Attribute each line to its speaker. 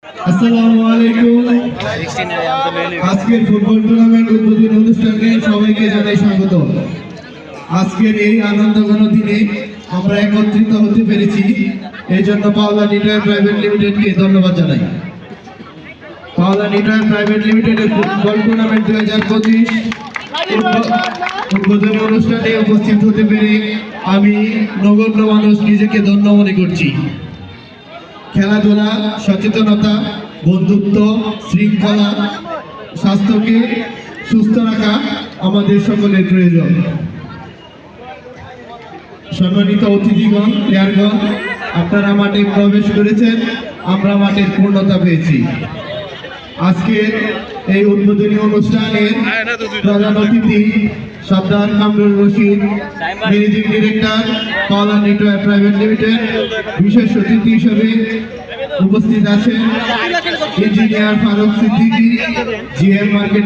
Speaker 1: আসসালামু আলাইকুম। আজকের ফুটবল টুর্নামেন্ট উদ্বোধনী অনুষ্ঠানে সবাইকে জানাই স্বাগত। আজকের এই আনন্দঘন দিনে আমরা একত্রিত হতে পেরেছি, এই জন্য পাওলা নিটওয়ার প্রাইভেট লিমিটেডকে ধন্যবাদ জানাই। পাওলা নিটওয়ার প্রাইভেট লিমিটেডের ফুটবল টুর্নামেন্ট 2025 উদ্বোধনী অনুষ্ঠানে উপস্থিত হতে পেরে আমি নগণ্য মানুষ নিজেকে ধন্য মনে করছি। খেলাধুলা, সচেতনতা, বন্ধুত্ব, শৃঙ্খলা, স্বাস্থ্যকে সুস্থ রাখা আমাদের সকলের প্রয়োজন। সম্মানিত অতিথিগণ, প্লেয়ারগণ, আপনারা মাঠে প্রবেশ করেছেন, আমরা মাঠের পূর্ণতা পেয়েছি। আজকের এই উদ্বোধনী অনুষ্ঠানের প্রধান অতিথি Sardar Kamrul Rashid, managing director Paula knitwear private limited. বিশেষ অতিথি হিসেবে উপস্থিত আছেন engineer Faruk Siddiqui, GM market.